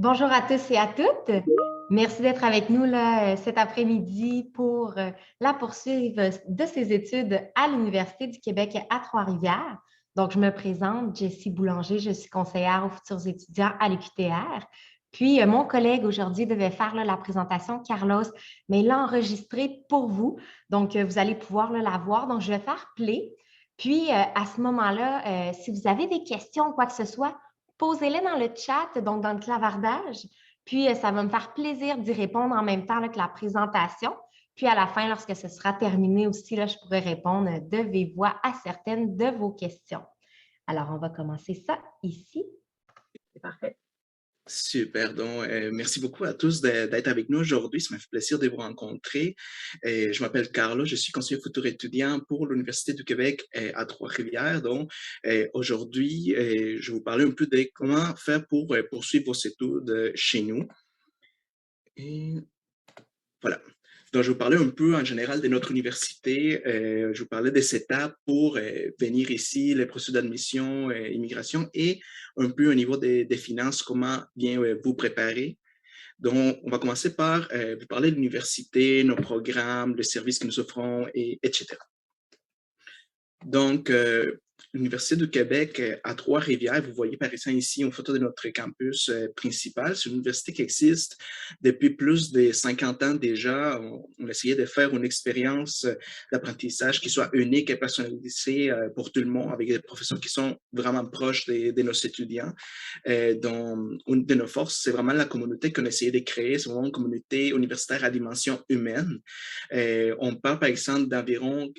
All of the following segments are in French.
Bonjour à tous et à toutes. Merci d'être avec nous là, cet après-midi pour la poursuite de ces études à l'Université du Québec à Trois-Rivières. Donc, je me présente, Jessie Boulanger, je suis conseillère aux futurs étudiants à l'UQTR. Puis, mon collègue aujourd'hui devait faire là, la présentation, Carlos, mais il l'a enregistrée pour vous. Donc, vous allez pouvoir là, la voir. Donc, je vais faire play. Puis, à ce moment-là, si vous avez des questions ou quoi que ce soit, posez-les dans le chat, donc dans le clavardage. Puis, ça va me faire plaisir d'y répondre en même temps là, que la présentation. Puis, à la fin, lorsque ce sera terminé aussi, là, je pourrai répondre de vive voix à certaines de vos questions. Alors, on va commencer ça ici. C'est parfait. Super, donc merci beaucoup à tous d'être avec nous aujourd'hui. Ça m'a fait plaisir de vous rencontrer. Je m'appelle Carlo, je suis conseiller futur étudiant pour l'Université du Québec à Trois-Rivières. Donc aujourd'hui, je vais vous parler un peu de comment faire pour poursuivre vos études chez nous. Et voilà. Donc, je vais vous parler un peu en général de notre université. Je vais vous parler des étapes pour venir ici, les processus d'admission, immigration et un peu au niveau des finances, comment bien vous préparer. Donc, on va commencer par vous parler de l'université, nos programmes, les services que nous offrons, etc. Donc, l'Université du Québec à Trois-Rivières, vous voyez par exemple ici une photo de notre campus principal. C'est une université qui existe depuis plus de 50 ans déjà. On essayait de faire une expérience d'apprentissage qui soit unique et personnalisée pour tout le monde, avec des professeurs qui sont vraiment proches de nos étudiants. Donc, une de nos forces, c'est vraiment la communauté qu'on essayait de créer. C'est vraiment une communauté universitaire à dimension humaine. On parle par exemple d'environ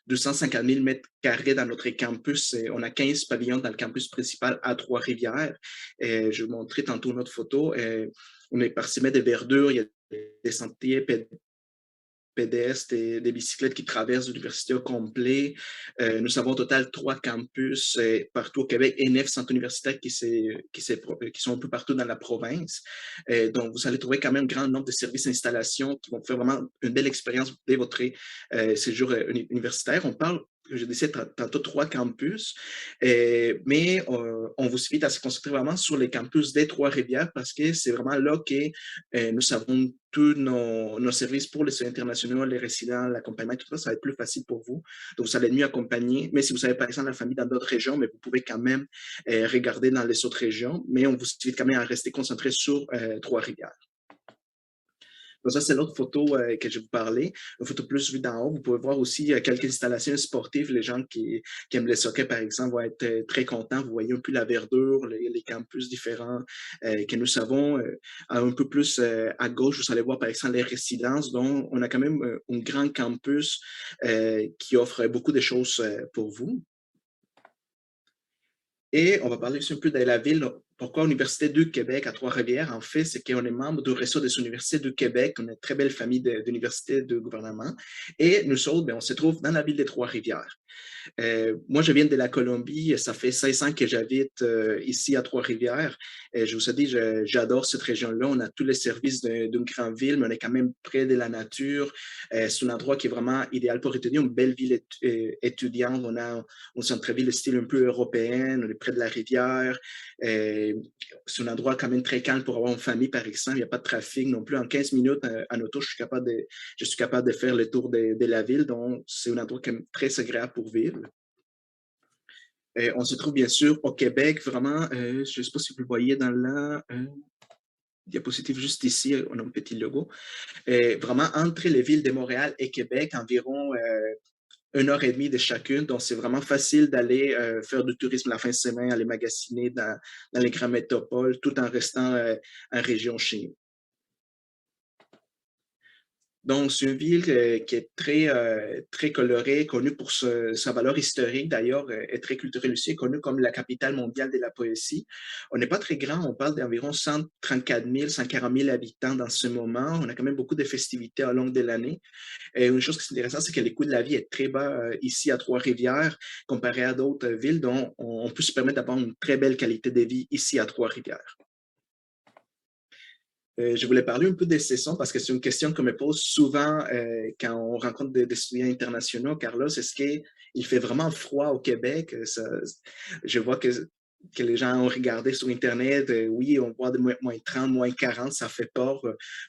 250 000 mètres carrés dans notre campus. On a 15 pavillons dans le campus principal à Trois-Rivières. Je vais vous montrer tantôt notre photo. On est parsemé de verdure, il y a des sentiers pédestres et des bicyclettes qui traversent l'université au complet. Nous avons au total 3 campus partout au Québec et 9 centres universitaires qui sont un peu partout dans la province. Donc, vous allez trouver quand même un grand nombre de services d'installation qui vont faire vraiment une belle expérience dès votre séjour universitaire. On parle, je disais tantôt, 3 campus, mais on vous invite à se concentrer vraiment sur les campus des Trois-Rivières parce que c'est vraiment là que nous avons tous nos services pour les étudiants internationaux, les résidents, l'accompagnement, tout ça, ça va être plus facile pour vous. Donc, vous allez être mieux accompagné. Mais si vous avez, par exemple, la famille dans d'autres régions, mais vous pouvez quand même regarder dans les autres régions. Mais on vous invite quand même à rester concentré sur Trois-Rivières. Donc ça, c'est l'autre photo que je vais vous parler. Une photo plus vue d'en haut. Vous pouvez voir aussi quelques installations sportives. Les gens qui aiment le soccer, par exemple, vont être très contents. Vous voyez un peu la verdure, les campus différents que nous savons. Un peu plus à gauche, vous allez voir, par exemple, les résidences. Donc, on a quand même un grand campus qui offre beaucoup de choses pour vous. Et on va parler aussi un peu de la ville. Pourquoi l'Université du Québec à Trois-Rivières? En fait, c'est qu'on est membre du réseau des universités du Québec. On est une très belle famille d'universités de gouvernement. Et nous autres, on se trouve dans la ville de Trois-Rivières. Moi, je viens de la Colombie. Ça fait 16 ans que j'habite ici à Trois-Rivières. Je vous ai dit, j'adore cette région-là. On a tous les services d'une grande ville, mais on est quand même près de la nature. C'est un endroit qui est vraiment idéal pour étudier. Une belle ville étudiante. On a un centre-ville de style un peu européen. On est près de la rivière. C'est un endroit quand même très calme pour avoir une famille, par exemple. Il n'y a pas de trafic non plus. En 15 minutes en auto, je suis capable de faire le tour de la ville. Donc, c'est un endroit quand même très agréable pour vivre. On se trouve bien sûr au Québec, vraiment, je ne sais pas si vous le voyez dans la diapositive juste ici, on a un petit logo. Vraiment entre les villes de Montréal et Québec, environ 1 heure et demie de chacune. Donc, c'est vraiment facile d'aller faire du tourisme la fin de semaine, aller magasiner dans les grandes métropoles, tout en restant en région chez nous. Donc, c'est une ville qui est très colorée, connue pour sa valeur historique d'ailleurs, et très culturelle aussi, connue comme la capitale mondiale de la poésie. On n'est pas très grand, on parle d'environ 134 000, 140 000 habitants dans ce moment. On a quand même beaucoup de festivités au long de l'année. Et une chose qui est intéressante, c'est que le coût de la vie est très bas ici à Trois-Rivières, comparé à d'autres villes, dont on peut se permettre d'avoir une très belle qualité de vie ici à Trois-Rivières. Je voulais parler un peu des saisons parce que c'est une question qu'on me pose souvent quand on rencontre des étudiants internationaux. Carlos, est-ce qu'il fait vraiment froid au Québec? Je vois que que les gens ont regardé sur Internet, oui, on voit de moins 30, moins 40, ça fait peur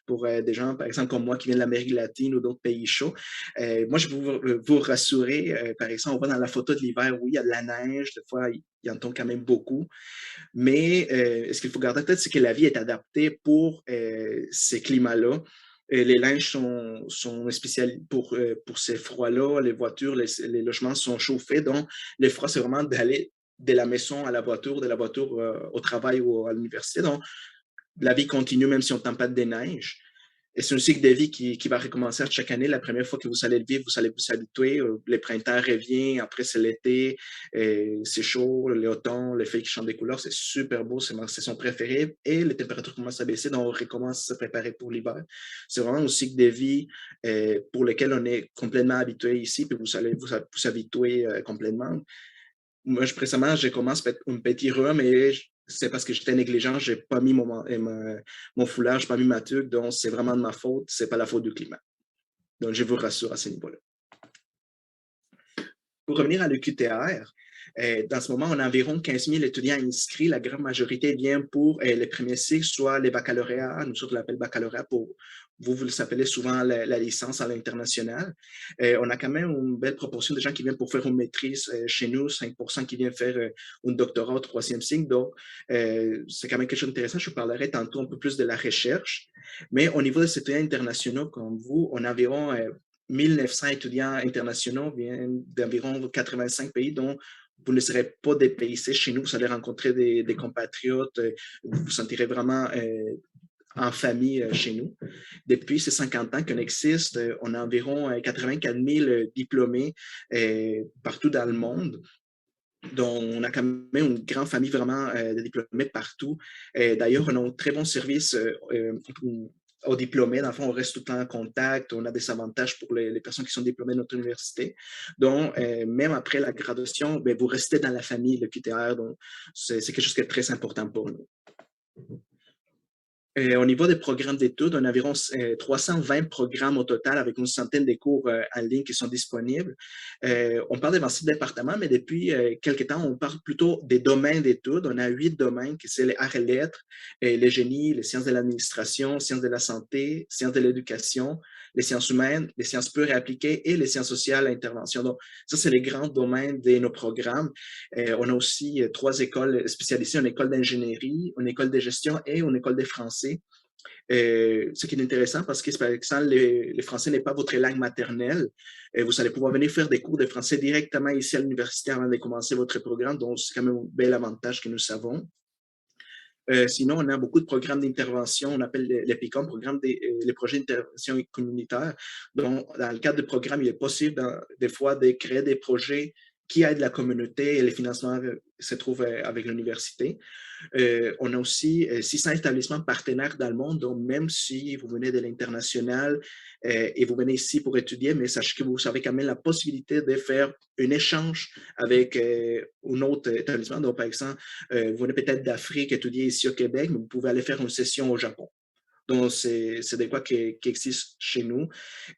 pour des gens, par exemple, comme moi qui viennent de l'Amérique latine ou d'autres pays chauds. Moi, je veux vous rassurer, par exemple, on voit dans la photo de l'hiver, oui, il y a de la neige, des fois, il en tombe quand même beaucoup, mais ce qu'il faut garder en tête, c'est que la vie est adaptée pour ces climats-là. Les linges sont spécialisés pour ces froids-là. Les voitures, les logements sont chauffés. Donc, le froid, c'est vraiment d'aller de la maison à la voiture, de la voiture au travail ou à l'université. Donc, la vie continue même si on tempête des neiges. Et c'est un cycle de vie qui va recommencer chaque année. La première fois que vous allez le vivre, vous allez vous habituer. Le printemps revient, après c'est l'été, c'est chaud, l'automne, les feuilles qui changent des couleurs, c'est super beau, c'est ma saison préférée. Et les températures commencent à baisser, donc on recommence à se préparer pour l'hiver. C'est vraiment un cycle de vie pour lequel on est complètement habitué ici, puis vous allez vous habituer complètement. Moi, récemment, j'ai commencé un petit rhume et c'est parce que j'étais négligent, j'ai pas mis mon foulard, j'ai pas mis ma tuque, donc c'est vraiment de ma faute, c'est pas la faute du climat. Donc, je vous rassure à ce niveau-là. Pour revenir à l'EQTR, dans ce moment, on a environ 15 000 étudiants inscrits. La grande majorité vient pour les premiers cycles, soit les baccalauréats, nous autres l'appelle baccalauréat pour vous le appelez souvent la licence à l'international. On a quand même une belle proportion de gens qui viennent pour faire une maîtrise chez nous, 5% qui viennent faire un doctorat au troisième cycle. Donc, c'est quand même quelque chose d'intéressant. Je parlerai tantôt un peu plus de la recherche. Mais au niveau des étudiants internationaux comme vous, on a environ 1900 étudiants internationaux viennent d'environ 85 pays, dont vous ne serez pas dépaysés chez nous. Vous allez rencontrer des compatriotes. Vous vous sentirez vraiment en famille chez nous. Depuis ces 50 ans qu'on existe, on a environ 84 000 diplômés partout dans le monde. Donc, on a quand même une grande famille vraiment de diplômés partout. D'ailleurs, on a un très bon service aux diplômés. Dans le fond, on reste tout le temps en contact. On a des avantages pour les personnes qui sont diplômées de notre université. Donc, même après la graduation, ben, vous restez dans la famille, le QTR. Donc, c'est quelque chose qui est très important pour nous. Au niveau des programmes d'études, on a environ 320 programmes au total avec une centaine de cours en ligne qui sont disponibles. On parle des 26 départements, mais depuis quelques temps, on parle plutôt des domaines d'études. On a 8 domaines, qui sont les arts et lettres, les génies, les sciences de l'administration, sciences de la santé, sciences de l'éducation, les sciences humaines, les sciences pures et appliquées et les sciences sociales à intervention. Donc, ça, c'est les grands domaines de nos programmes. On a aussi 3 écoles spécialisées, une école d'ingénierie, une école de gestion et une école de français. Ce qui est intéressant parce que, par exemple, le français n'est pas votre langue maternelle. Vous allez pouvoir venir faire des cours de français directement ici à l'université avant de commencer votre programme. Donc, c'est quand même un bel avantage que nous savons. Sinon, on a beaucoup de programmes d'intervention, on appelle les PICOM, les projets d'intervention communautaire. Donc, dans le cadre de programme, il est possible des fois de créer des projets qui aident la communauté et les financements se trouvent avec l'université. On a aussi 600 établissements partenaires dans le monde, donc même si vous venez de l'international et vous venez ici pour étudier, mais sachez que vous avez quand même la possibilité de faire un échange avec un autre établissement. Donc, par exemple, vous venez peut-être d'Afrique étudier ici au Québec, mais vous pouvez aller faire une session au Japon. Donc, c'est des quoi qui existent chez nous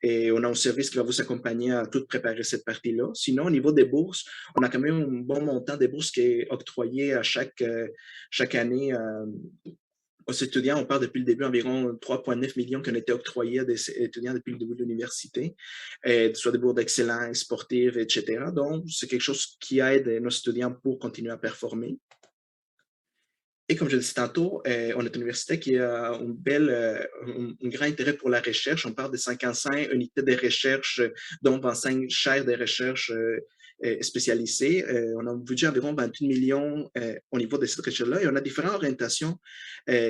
et on a un service qui va vous accompagner à tout préparer cette partie-là. Sinon, au niveau des bourses, on a quand même un bon montant des bourses qui est octroyé à chaque année aux étudiants. On parle depuis le début environ 3,9 millions qui ont été octroyés à des étudiants depuis le début de l'université, soit des bourses d'excellence sportives, etc. Donc, c'est quelque chose qui aide nos étudiants pour continuer à performer. Et comme je le disais tantôt, on est une université qui a un grand intérêt pour la recherche. On parle de 55 unités de recherche, dont 25 chaires de recherche spécialisées. On a un budget d'environ 28 millions au niveau de cette recherche-là et on a différentes orientations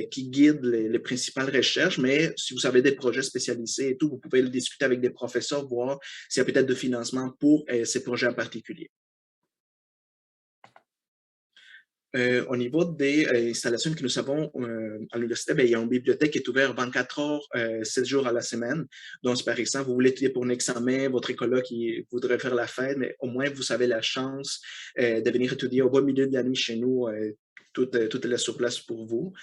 qui guident les principales recherches. Mais si vous avez des projets spécialisés et tout, vous pouvez le discuter avec des professeurs, voir s'il y a peut-être de financement pour ces projets en particulier. Au niveau des installations que nous avons à l'université, il y a une bibliothèque qui est ouverte 24 heures, 7 jours à la semaine. Donc, si par exemple, vous voulez étudier pour un examen, votre école qui voudrait faire la fête, mais au moins, vous avez la chance de venir étudier au beau milieu de l'année chez nous tout est là sur place pour vous.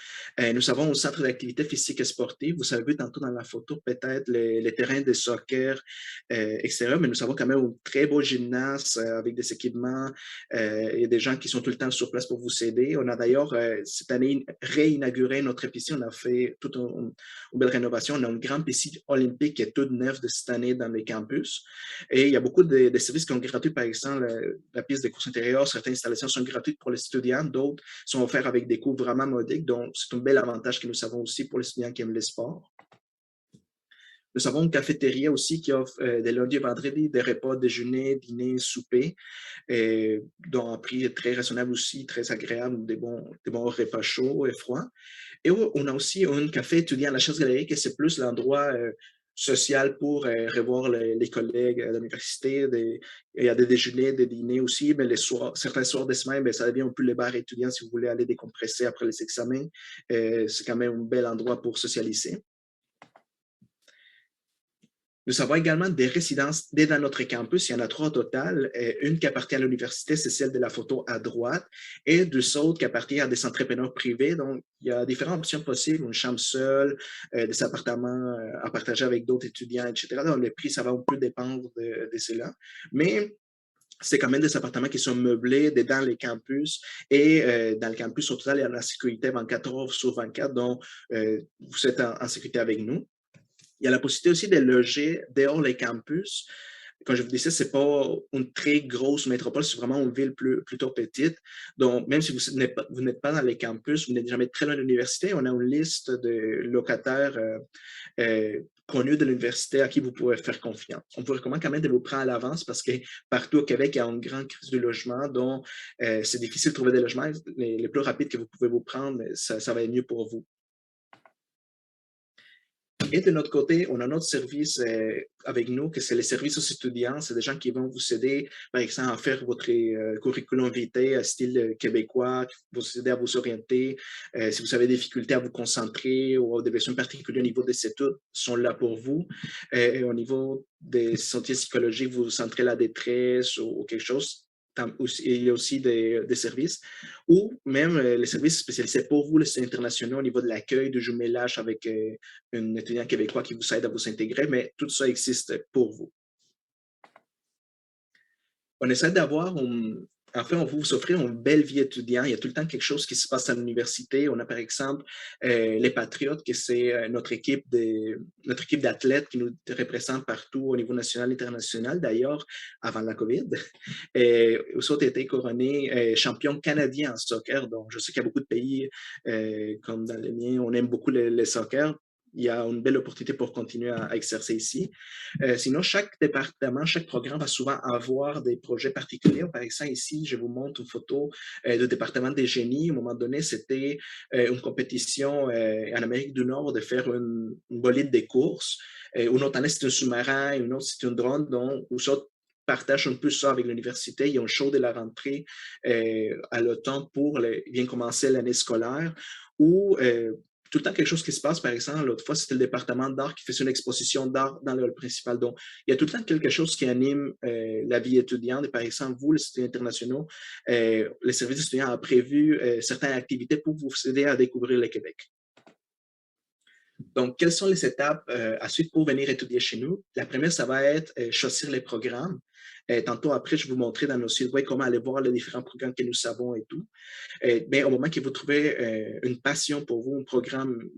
Nous avons un centre d'activité physique et sportive. Vous avez vu tantôt dans la photo peut-être les terrains de soccer extérieurs, mais nous avons quand même un très beau gymnase avec des équipements et des gens qui sont tout le temps sur place pour vous aider. On a d'ailleurs cette année réinauguré notre piscine. On a fait toute une belle rénovation. On a une grande piscine olympique qui est toute neuve de cette année dans les campus. Et il y a beaucoup de services qui sont gratuits, par exemple, la piste de course intérieure, certaines installations sont gratuites pour les étudiants, d'autres sont offerts avec des coûts vraiment modiques, donc c'est un bel avantage que nous avons aussi pour les étudiants qui aiment le sport. Nous avons une cafétéria aussi qui offre des lundis et vendredis des repas déjeuner, dîner, souper, dont un prix très raisonnable aussi, très agréable, des bons repas chauds et froids. Et on a aussi un café étudiant à la Chasse-Galerie, que c'est plus l'endroit social pour revoir les collègues à l'université. Il y a des déjeuners, des dîners aussi, mais certains soirs de semaine, ben, ça devient un peu les bars étudiants si vous voulez aller décompresser après les examens. C'est quand même un bel endroit pour socialiser. Nous avons également des résidences dès dans notre campus. Il y en a 3 au total. Une qui appartient à l'université, c'est celle de la photo à droite, et 2 autres qui appartiennent à des entrepreneurs privés. Donc, il y a différentes options possibles, une chambre seule, des appartements à partager avec d'autres étudiants, etc. Donc, le prix, ça va un peu dépendre de cela. Mais c'est quand même des appartements qui sont meublés dans les campus et dans le campus, au total, il y a la sécurité 24 heures sur 24, donc vous êtes en sécurité avec nous. Il y a la possibilité aussi de loger dehors les campus. Comme je vous disais, ce n'est pas une très grosse métropole, c'est vraiment une ville plutôt petite. Donc, même si vous n'êtes pas dans les campus, vous n'êtes jamais très loin de l'université, on a une liste de locataires connus de l'université à qui vous pouvez faire confiance. On vous recommande quand même de vous prendre à l'avance parce que partout au Québec, il y a une grande crise du logement, donc c'est difficile de trouver des logements. Les plus rapides que vous pouvez vous prendre, ça va être mieux pour vous. Et de notre côté, on a notre service avec nous, que c'est les services aux étudiants. C'est des gens qui vont vous aider, par exemple, à faire votre curriculum vitae à style québécois, qui vont vous aider à vous orienter. Si vous avez des difficultés à vous concentrer ou des besoins particuliers au niveau des études, sont là pour vous. Et au niveau des sentiers psychologiques, vous centrez la détresse ou quelque chose. Il y a aussi des services, ou même les services spécialisés pour vous, les services internationaux au niveau de l'accueil, du jumelage avec un étudiant québécois qui vous aide à vous intégrer, mais tout ça existe pour vous. On essaie d'avoir, en fait, on veut vous offrir une belle vie étudiante. Il y a tout le temps quelque chose qui se passe à l'université. On a par exemple les Patriotes, que c'est notre équipe d'athlètes qui nous représente partout au niveau national et international, d'ailleurs, avant la COVID. Et aussi ont été couronnés champions canadiens en soccer. Donc, je sais qu'il y a beaucoup de pays, comme dans le mien, on aime beaucoup le soccer. Il y a une belle opportunité pour continuer à exercer ici. Sinon, chaque département, chaque programme va souvent avoir des projets particuliers. Par exemple, ici, je vous montre une photo du département des génies. À un moment donné, c'était une compétition en Amérique du Nord de faire une bolide des courses. Une autre année, c'est un sous-marin, une autre, c'est un drone. Donc, où ça partage un peu ça avec l'université. Il y a un show de la rentrée à l'automne pour bien commencer l'année scolaire où tout le temps quelque chose qui se passe. Par exemple, l'autre fois, c'était le département d'art qui faisait une exposition d'art dans le hall principal. Donc, il y a tout le temps quelque chose qui anime la vie étudiante. Et par exemple, vous, les étudiants internationaux, les services étudiants ont prévu certaines activités pour vous aider à découvrir le Québec. Donc, quelles sont les étapes à suivre pour venir étudier chez nous? La première, ça va être choisir les programmes. Tantôt après, je vais vous montrer dans nos sites web comment aller voir les différents programmes que nous savons et tout. Mais au moment que vous trouvez une passion pour vous, un programme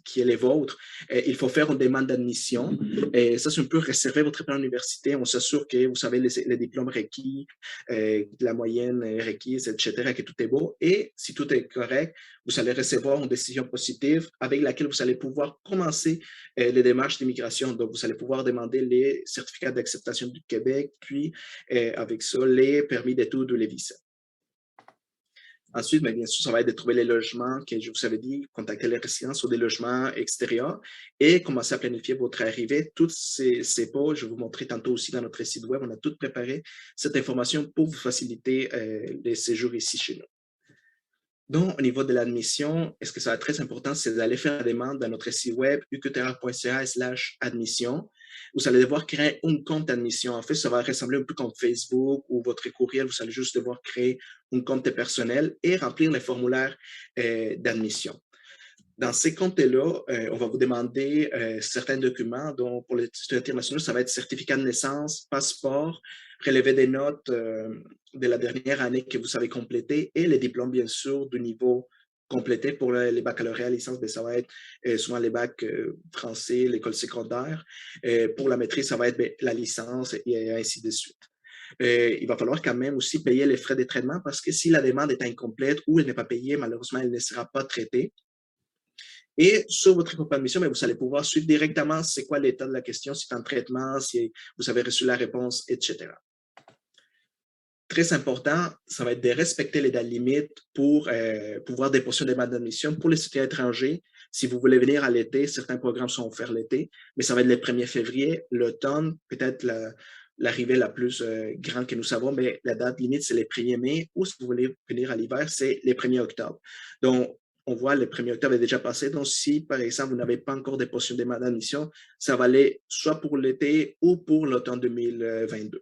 qui est le vôtre, il faut faire une demande d'admission. Et ça, c'est un peu réservé votre plan d'université. On s'assure que vous savez les diplômes requis, la moyenne requise, etc., que tout est beau. Et si tout est correct, vous allez recevoir une décision positive avec laquelle vous allez pouvoir commencer les démarches d'immigration. Donc, vous allez pouvoir demander les certificats d'acceptation du Québec, puis avec ça, les permis d'études ou les visas. Ensuite, bien sûr, ça va être de trouver les logements que je vous avais dit, contacter les résidences ou des logements extérieurs et commencer à planifier votre arrivée. Toutes ces pas, je vais vous montrer tantôt aussi dans notre site web, on a tout préparé cette information pour vous faciliter les séjours ici chez nous. Donc, au niveau de l'admission, ce que ça va être très important, c'est d'aller faire la demande dans notre site web uqtr.ca/admission. vous allez devoir créer un compte d'admission. En fait, ça va ressembler un peu comme Facebook ou votre courriel. Vous allez juste devoir créer un compte personnel et remplir les formulaires d'admission. Dans ces comptes-là, on va vous demander certains documents. Donc, pour les étudiants internationaux, ça va être certificat de naissance, passeport, relevé des notes de la dernière année que vous avez complétée et les diplômes, bien sûr, du niveau complété. Pour les baccalauréats, licence, bien, ça va être souvent les bacs français, l'école secondaire. Pour la maîtrise, ça va être bien, la licence et ainsi de suite. Il va falloir quand même aussi payer les frais de traitement parce que si la demande est incomplète ou elle n'est pas payée, malheureusement, elle ne sera pas traitée. Et sur votre compte d'admission, vous allez pouvoir suivre directement c'est quoi l'état de la question, si c'est en traitement, si vous avez reçu la réponse, etc. Très important, ça va être de respecter les dates limites pour pouvoir déposer une demande d'admission pour les étudiants étrangers. Si vous voulez venir à l'été, certains programmes sont offerts l'été, mais ça va être le 1er février, l'automne, peut-être l'arrivée la plus grande que nous savons, mais la date limite, c'est le 1er mai, ou si vous voulez venir à l'hiver, c'est le 1er octobre. Donc, on voit le 1er octobre est déjà passé. Donc, si, par exemple, vous n'avez pas encore déposé une demande d'admission, ça va aller soit pour l'été ou pour l'automne 2022.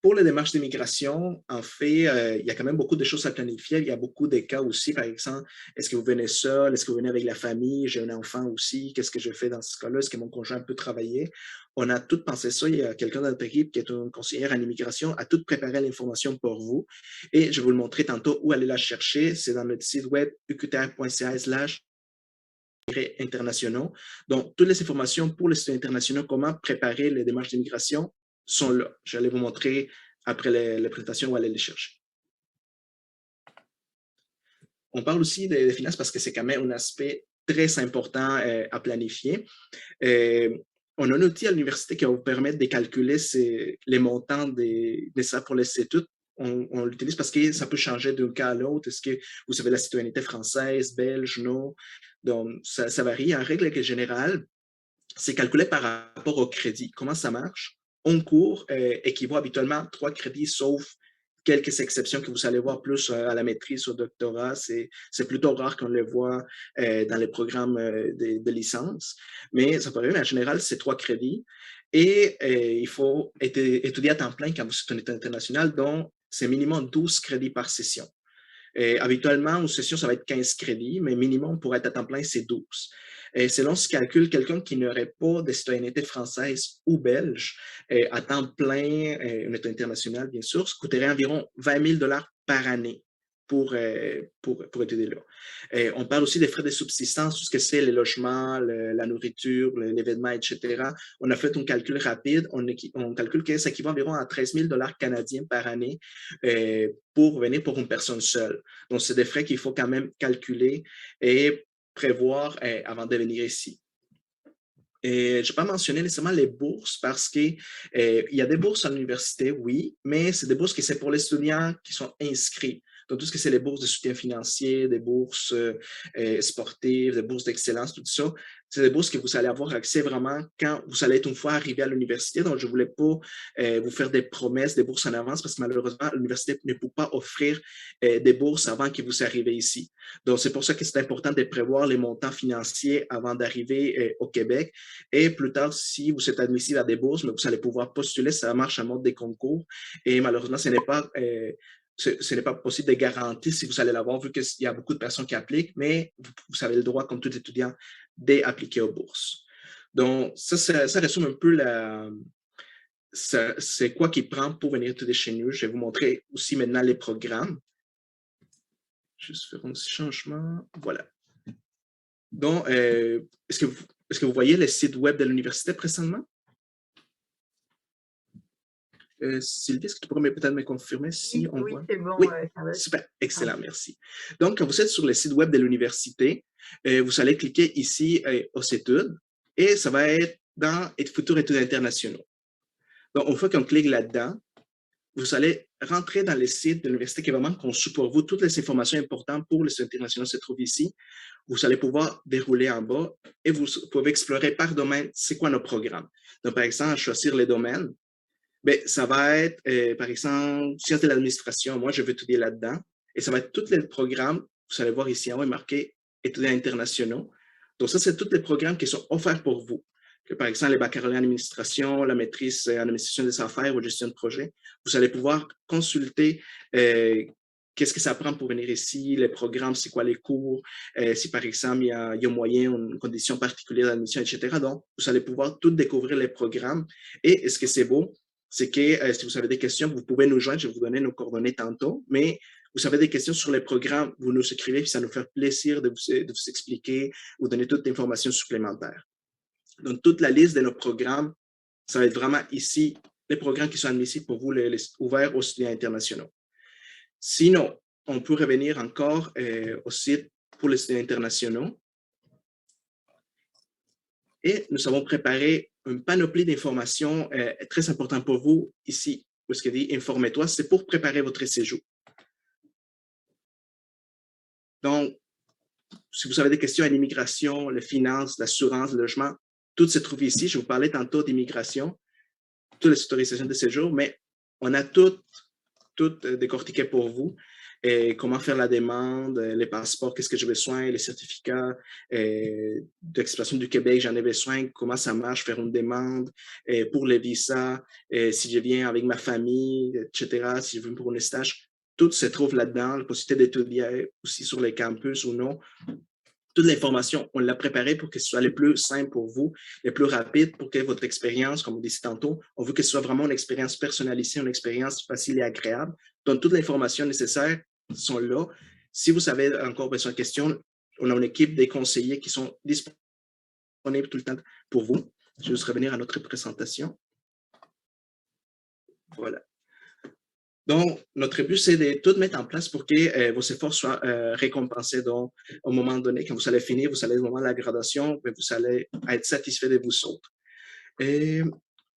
Pour les démarches d'immigration, en fait, il y a quand même beaucoup de choses à planifier. Il y a beaucoup de cas aussi, par exemple, est-ce que vous venez seul? Est-ce que vous venez avec la famille? J'ai un enfant aussi. Qu'est-ce que je fais dans ce cas-là? Est-ce que mon conjoint peut travailler? On a tout pensé ça. Il y a quelqu'un dans notre équipe qui est une conseillère en immigration, a tout préparé l'information pour vous. Et je vais vous le montrer tantôt où aller la chercher. C'est dans notre site web uqtr.ca/internationaux. Donc, toutes les informations pour les étudiants internationaux, comment préparer les démarches d'immigration, sont là. Je vais vous montrer après les présentations où aller les chercher. On parle aussi des finances parce que c'est quand même un aspect très important à planifier. On a un outil à l'université qui va vous permettre de calculer les montants nécessaires pour les études. On l'utilise parce que ça peut changer d'un cas à l'autre. Est-ce que vous avez la citoyenneté française, belge, non? Donc, ça varie. En règle générale, c'est calculé par rapport au crédit. Comment ça marche? Un cours équivaut habituellement à 3 crédits, sauf quelques exceptions que vous allez voir plus à la maîtrise, au doctorat. C'est plutôt rare qu'on le voit dans les programmes de licence, mais ça peut arriver. Mais en général, c'est 3 crédits. Et il faut étudier à temps plein quand vous êtes un étudiant international, donc c'est minimum 12 crédits par session. Habituellement, une session, ça va être 15 crédits, mais minimum pour être à temps plein, c'est 12. Selon ce calcul, quelqu'un qui n'aurait pas de citoyenneté française ou belge, à temps plein, un état international, bien sûr, ça coûterait environ 20 000 $ par année pour étudier là. On parle aussi des frais de subsistance, tout ce que c'est les logements, la nourriture, l'événement, etc. On a fait un calcul rapide. On calcule que ça équivaut environ à 13 000 $ canadiens par année pour venir pour une personne seule. Donc, c'est des frais qu'il faut quand même calculer et prévoir avant de venir ici. Je n'ai pas mentionné nécessairement les bourses parce qu'il y a des bourses à l'université, oui, mais c'est des bourses qui c'est pour les étudiants qui sont inscrits. Donc, tout ce que c'est les bourses de soutien financier, des bourses sportives, des bourses d'excellence, tout ça, c'est des bourses que vous allez avoir accès vraiment quand vous allez être une fois arrivé à l'université. Donc, je ne voulais pas vous faire des promesses, des bourses en avance parce que malheureusement, l'université ne peut pas offrir des bourses avant que vous arriviez ici. Donc, c'est pour ça que c'est important de prévoir les montants financiers avant d'arriver au Québec. Et plus tard, si vous êtes admissible à des bourses, mais vous allez pouvoir postuler, ça marche en mode des concours. Et malheureusement, ce n'est pas possible de garantir si vous allez l'avoir, vu qu'il y a beaucoup de personnes qui appliquent, mais vous avez le droit, comme tout étudiant, d'appliquer aux bourses. Donc, ça résume un peu c'est quoi qu'il prend pour venir étudier chez nous. Je vais vous montrer aussi maintenant les programmes. Juste faire un petit changement. Voilà. Donc, est-ce que vous voyez le site web de l'université présentement? Sylvie, est-ce que tu pourrais peut-être me confirmer si on voit? Oui, c'est bon, Oui, Charlotte. super, excellent, merci. Donc, quand vous êtes sur le site web de l'université, vous allez cliquer ici aux études et ça va être dans Futurs études internationaux. Donc, une fois qu'on clique là-dedans, vous allez rentrer dans le site de l'université qui est vraiment conçu pour vous. Toutes les informations importantes pour les étudiants internationaux se trouvent ici. Vous allez pouvoir dérouler en bas et vous pouvez explorer par domaine c'est quoi nos programmes. Donc, par exemple, choisir les domaines. Bien, ça va être, par exemple, sciences de l'administration. Moi, je veux étudier là-dedans. Et ça va être tous les programmes. Vous allez voir ici en haut, marqué étudiants internationaux. Donc, ça, c'est tous les programmes qui sont offerts pour vous. Que, par exemple, les baccalauréats en administration, la maîtrise en administration des affaires ou gestion de projet. Vous allez pouvoir consulter qu'est-ce que ça prend pour venir ici, les programmes, c'est quoi les cours, si par exemple, il y a moyen, une condition particulière d'admission, etc. Donc, vous allez pouvoir tout découvrir les programmes. Et ce que c'est beau, c'est que si vous avez des questions, vous pouvez nous joindre, je vais vous donner nos coordonnées tantôt, mais vous avez des questions sur les programmes, vous nous écrivez, puis ça nous fait plaisir de vous expliquer, vous donner toute l'information supplémentaire. Donc, toute la liste de nos programmes, ça va être vraiment ici, les programmes qui sont admissibles pour vous, ouverts aux étudiants internationaux. Sinon, on peut revenir encore au site pour les étudiants internationaux. Et nous avons préparé une panoplie d'informations très importantes pour vous ici. Où ce qu'il dit « Informez-toi », c'est pour préparer votre séjour. Donc, si vous avez des questions à l'immigration, les finances, l'assurance, le logement, tout se trouve ici. Je vous parlais tantôt d'immigration, toutes les autorisations de séjour, mais on a tout décortiqué pour vous. Et comment faire la demande, les passeports, qu'est-ce que j'ai besoin, les certificats d'exploitation du Québec, j'en ai besoin, comment ça marche, faire une demande pour les visas, si je viens avec ma famille, etc., si je viens pour un stage. Tout se trouve là-dedans, la possibilité d'étudier aussi sur les campus ou non. Toute l'information, on l'a préparée pour que ce soit le plus simple pour vous, le plus rapide pour que votre expérience, comme on disait tantôt, on veut que ce soit vraiment une expérience personnalisée, une expérience facile et agréable. Donc, toute l'information nécessaire sont là. Si vous avez encore besoin de questions, on a une équipe des conseillers qui sont disponibles tout le temps pour vous. Je vais juste revenir à notre présentation. Voilà. Donc, notre but, c'est de tout mettre en place pour que vos efforts soient récompensés. Donc, au moment donné, quand vous allez finir, vous allez au moment de la graduation, vous allez être satisfait de vous autres. Et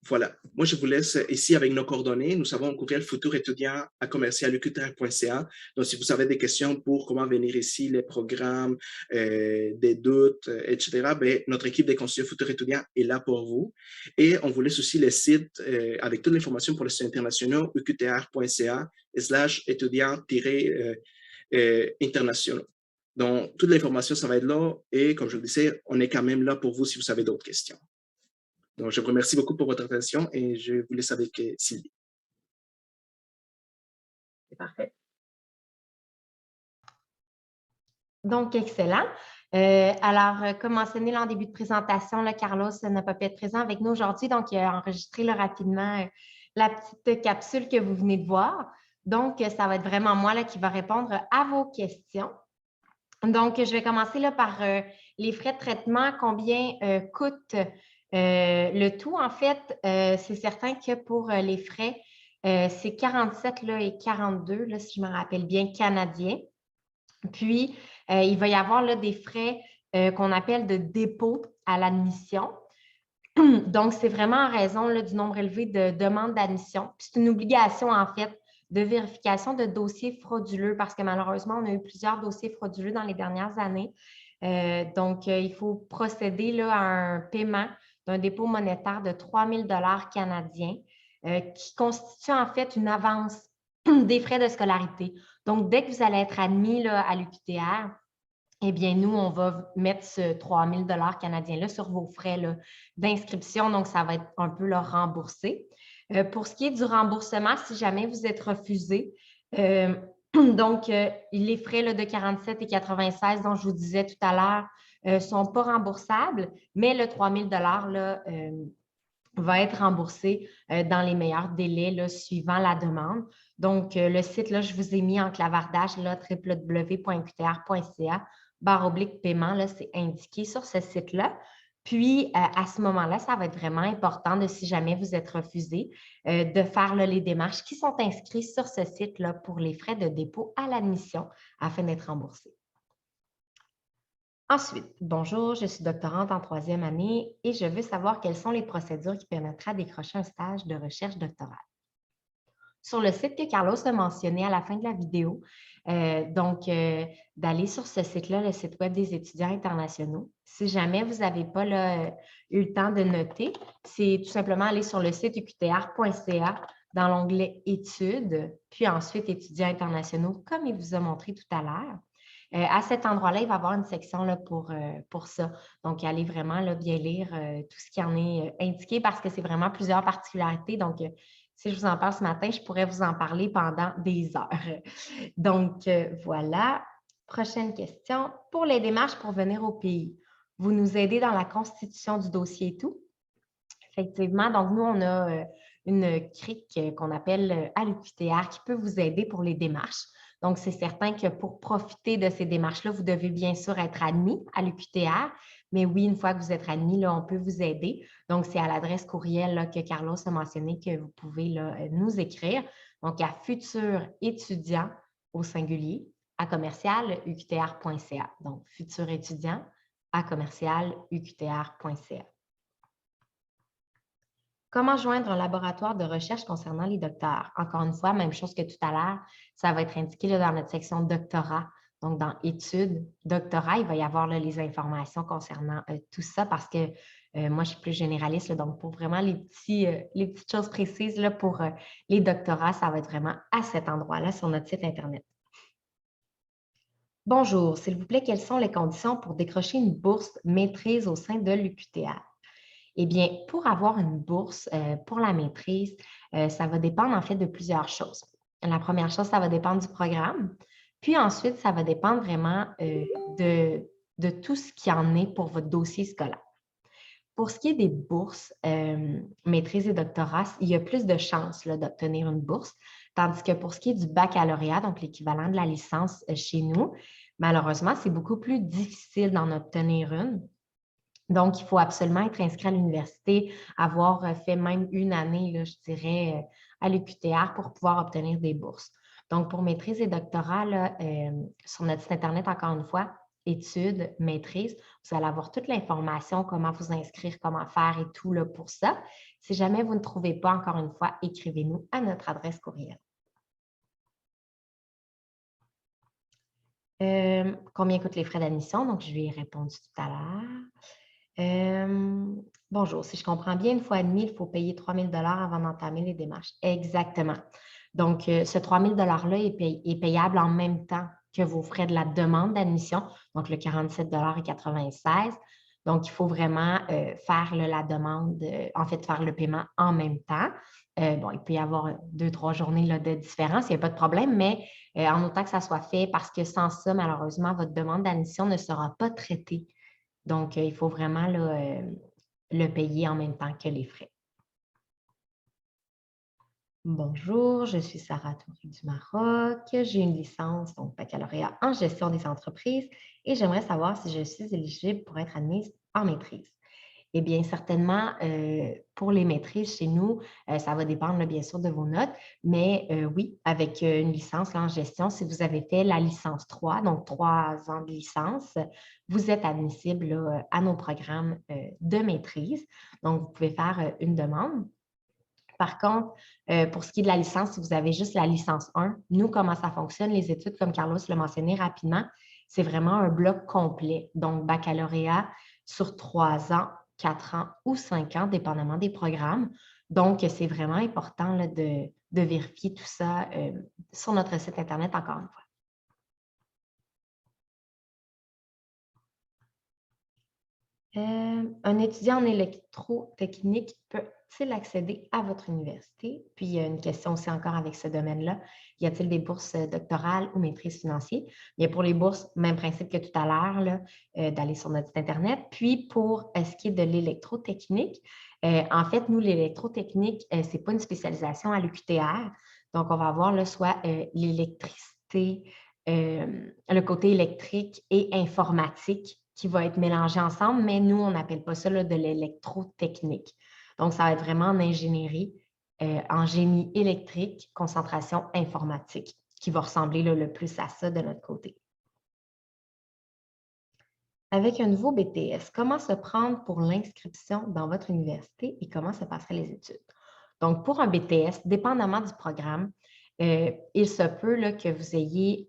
voilà. Moi, je vous laisse ici avec nos coordonnées. Nous avons un courriel futurétudiant@uqtr.ca. Donc, si vous avez des questions pour comment venir ici, les programmes, des doutes, etc., ben, notre équipe des conseillers futurs étudiants est là pour vous. Et on vous laisse aussi le site avec toute l'information pour les étudiants internationaux, uqtr.ca/étudiants-internationaux. Donc, toute l'information, ça va être là. Et comme je vous disais, on est quand même là pour vous si vous avez d'autres questions. Donc, je vous remercie beaucoup pour votre attention et je vous laisse avec Sylvie. C'est parfait. Donc, excellent. Alors, comme mentionné en début de présentation, là, Carlos n'a pas pu être présent avec nous aujourd'hui, donc il a enregistré là, rapidement la petite capsule que vous venez de voir. Donc, ça va être vraiment moi là, qui va répondre à vos questions. Donc, je vais commencer là, par les frais de traitement, combien coûte le tout. En fait, c'est certain que pour les frais, c'est 47 là, et 42, là, si je me rappelle bien, canadiens. Puis, il va y avoir là, des frais qu'on appelle de dépôt à l'admission. Donc, c'est vraiment en raison là, du nombre élevé de demandes d'admission. C'est une obligation, en fait, de vérification de dossiers frauduleux parce que malheureusement, on a eu plusieurs dossiers frauduleux dans les dernières années. Donc, il faut procéder là, à un paiement d'un dépôt monétaire de 3 000 canadiens qui constitue en fait une avance des frais de scolarité. Donc, dès que vous allez être admis là, à l'UQTR, eh bien, nous, on va mettre ce 3 000 canadiens-là sur vos frais d'inscription. Donc, ça va être un peu là, remboursé. Pour ce qui est du remboursement, si jamais vous êtes refusé, donc, les frais là, de 47 et 96 dont je vous disais tout à l'heure ne sont pas remboursables, mais le 3 000 là, va être remboursé dans les meilleurs délais là, suivant la demande. Donc, le site, là, je vous ai mis en clavardage www.uqtr.ca/paiement, c'est indiqué sur ce site-là. Puis, à ce moment-là, ça va être vraiment important, de, si jamais vous êtes refusé, de faire là, les démarches qui sont inscrites sur ce site-là pour les frais de dépôt à l'admission afin d'être remboursés. Ensuite, bonjour, je suis doctorante en 3e année et je veux savoir quelles sont les procédures qui permettraient de décrocher un stage de recherche doctorale. Sur le site que Carlos a mentionné à la fin de la vidéo, d'aller sur ce site-là, le site web des étudiants internationaux. Si jamais vous n'avez pas là, eu le temps de noter, c'est tout simplement aller sur le site uqtr.ca dans l'onglet « Études », puis ensuite « Étudiants internationaux », comme il vous a montré tout à l'heure. À cet endroit-là, il va y avoir une section là, pour ça. Donc, allez vraiment là, bien lire tout ce qui en est indiqué parce que c'est vraiment plusieurs particularités. Donc, si je vous en parle ce matin, je pourrais vous en parler pendant des heures. Donc, voilà. Prochaine question. Pour les démarches pour venir au pays, vous nous aidez dans la constitution du dossier et tout? Effectivement. Donc, nous, on a une crique qu'on appelle à l'UQTR qui peut vous aider pour les démarches. Donc, c'est certain que pour profiter de ces démarches-là, vous devez bien sûr être admis à l'UQTR. Mais oui, une fois que vous êtes admis, là, on peut vous aider. Donc, c'est à l'adresse courriel là, que Carlos a mentionné que vous pouvez là, nous écrire. Donc, à futur étudiant au singulier à commercial uqtr.ca. Donc, futur étudiant à commercial uqtr.ca. Comment joindre un laboratoire de recherche concernant les docteurs? Encore une fois, même chose que tout à l'heure, ça va être indiqué là, dans notre section doctorat. Donc, dans études, doctorat, il va y avoir là, les informations concernant tout ça parce que moi, je suis plus généraliste. Là, donc, pour vraiment les petites choses précises là, pour les doctorats, ça va être vraiment à cet endroit-là sur notre site Internet. Bonjour, s'il vous plaît, quelles sont les conditions pour décrocher une bourse maîtrise au sein de l'UQTR? Eh bien, pour avoir une bourse pour la maîtrise, ça va dépendre en fait de plusieurs choses. La première chose, ça va dépendre du programme. Puis ensuite, ça va dépendre vraiment de tout ce qui en est pour votre dossier scolaire. Pour ce qui est des bourses, maîtrise et doctorat, il y a plus de chances d'obtenir une bourse, tandis que pour ce qui est du baccalauréat, donc l'équivalent de la licence chez nous, malheureusement, c'est beaucoup plus difficile d'en obtenir une. Donc, il faut absolument être inscrit à l'université, avoir fait même une année, là, je dirais, à l'UQTR pour pouvoir obtenir des bourses. Donc, pour maîtrise et doctorat, là, sur notre site Internet, encore une fois, études, maîtrise, vous allez avoir toute l'information, comment vous inscrire, comment faire et tout là, pour ça. Si jamais vous ne trouvez pas, encore une fois, écrivez-nous à notre adresse courriel. Combien coûtent les frais d'admission? Donc, je lui ai répondu tout à l'heure. Bonjour, si je comprends bien, une fois admis, il faut payer 3 000 avant d'entamer les démarches. Exactement. Donc, ce 3 000 $-là est payable en même temps que vos frais de la demande d'admission, donc le 47,96 $. Donc, il faut vraiment faire la demande, en fait, faire le paiement en même temps. Bon, il peut y avoir 2-3 journées là, de différence, il n'y a pas de problème, mais en autant que ça soit fait, parce que sans ça, malheureusement, votre demande d'admission ne sera pas traitée. Donc, il faut vraiment là, le payer en même temps que les frais. Bonjour, je suis Sarah Touré du Maroc. J'ai une licence, donc baccalauréat en gestion des entreprises et j'aimerais savoir si je suis éligible pour être admise en maîtrise. Eh bien, certainement, pour les maîtrises chez nous, ça va dépendre là, bien sûr de vos notes, mais oui, avec une licence là, en gestion, si vous avez fait la licence 3, donc 3 ans de licence, vous êtes admissible là, à nos programmes de maîtrise. Donc, vous pouvez faire une demande. Par contre, pour ce qui est de la licence, si vous avez juste la licence 1, nous, comment ça fonctionne, les études, comme Carlos l'a mentionné rapidement, c'est vraiment un bloc complet. Donc, baccalauréat sur 3 ans, 4 ans ou 5 ans, dépendamment des programmes. Donc, c'est vraiment important là, de vérifier tout ça sur notre site Internet, encore une fois. Un étudiant en électrotechnique peut-il accéder à votre université? Puis, il y a une question aussi encore avec ce domaine-là. Y a-t-il des bourses doctorales ou maîtrise financière? Bien, pour les bourses, même principe que tout à l'heure, d'aller sur notre site Internet. Puis, pour ce qui est de l'électrotechnique, en fait, nous, l'électrotechnique, ce n'est pas une spécialisation à l'UQTR. Donc, on va avoir là, soit l'électricité, le côté électrique et informatique qui va être mélangé ensemble, mais nous, on n'appelle pas ça là, de l'électrotechnique. Donc, ça va être vraiment en ingénierie, en génie électrique, concentration informatique, qui va ressembler là, le plus à ça de notre côté. Avec un nouveau BTS, comment se prendre pour l'inscription dans votre université et comment se passeraient les études? Donc, pour un BTS, dépendamment du programme, il se peut là, que vous ayez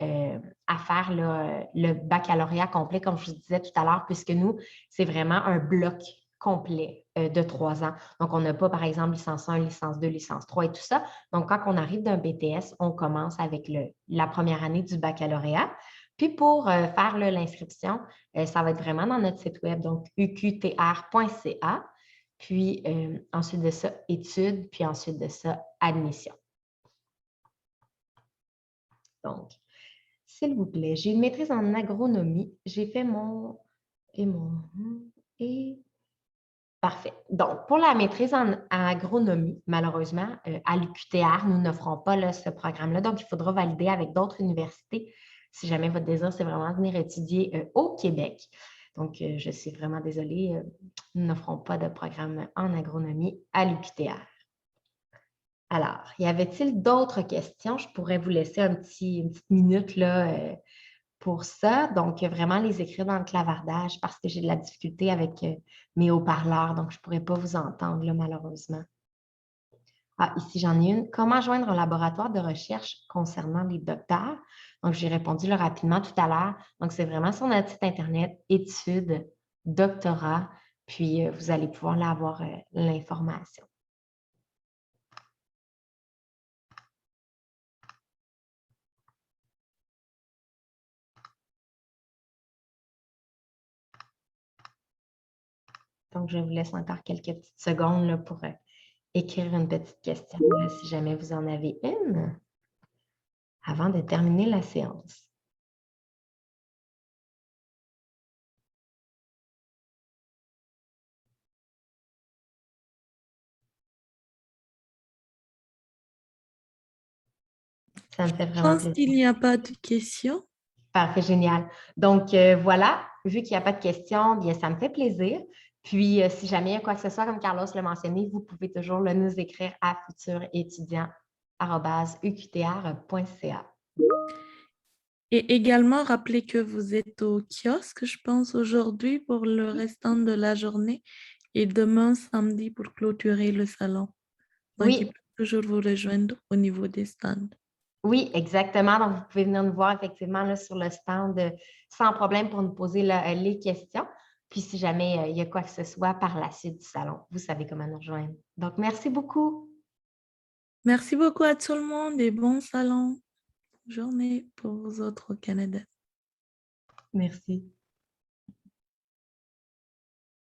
à faire là, le baccalauréat complet, comme je vous disais tout à l'heure, puisque nous, c'est vraiment un bloc complet de 3 ans. Donc, on n'a pas, par exemple, licence 1, licence 2, licence 3 et tout ça. Donc, quand on arrive d'un BTS, on commence avec la première année du baccalauréat. Puis pour faire l'inscription, ça va être vraiment dans notre site web, donc uqtr.ca. Puis ensuite de ça, études, puis ensuite de ça, admission. Donc, s'il vous plaît, j'ai une maîtrise en agronomie. J'ai fait mon... Parfait. Donc, pour la maîtrise en agronomie, malheureusement, à l'UQTR, nous n'offrons pas là, ce programme-là. Donc, il faudra valider avec d'autres universités si jamais votre désir, c'est vraiment venir étudier au Québec. Donc, je suis vraiment désolée, nous n'offrons pas de programme en agronomie à l'UQTR. Alors, y avait-il d'autres questions? Je pourrais vous laisser une petite minute là, pour ça. Donc, vraiment les écrire dans le clavardage parce que j'ai de la difficulté avec mes haut-parleurs. Donc, je ne pourrais pas vous entendre là, malheureusement. Ah, ici, j'en ai une. Comment joindre un laboratoire de recherche concernant les docteurs? Donc, j'ai répondu là, rapidement tout à l'heure. Donc, c'est vraiment sur notre site Internet, études, doctorat, puis vous allez pouvoir là, avoir l'information. Donc, je vous laisse encore quelques petites secondes là, pour écrire une petite question là, si jamais vous en avez une avant de terminer la séance. Ça me fait Je vraiment pense qu'il plaisir. n'y a pas de questions. Parfait, génial. Donc, voilà, vu qu'il n'y a pas de questions, bien, ça me fait plaisir. Puis, si jamais il y a quoi que ce soit, comme Carlos l'a mentionné, vous pouvez toujours nous écrire à futurétudiant@uqtr.ca. Et également, rappelez que vous êtes au kiosque, je pense, aujourd'hui pour le restant de la journée et demain, samedi, pour clôturer le salon. Donc, ils Oui, peuvent toujours vous rejoindre au niveau des stands. oui, exactement. Donc, vous pouvez venir nous voir effectivement là, sur le stand sans problème pour nous poser là, les questions. Puis, si jamais il y a quoi que ce soit par la suite du salon, vous savez comment nous rejoindre. Donc, merci beaucoup. Merci beaucoup à tout le monde et bon salon. Journée pour vous autres au Canada. Merci.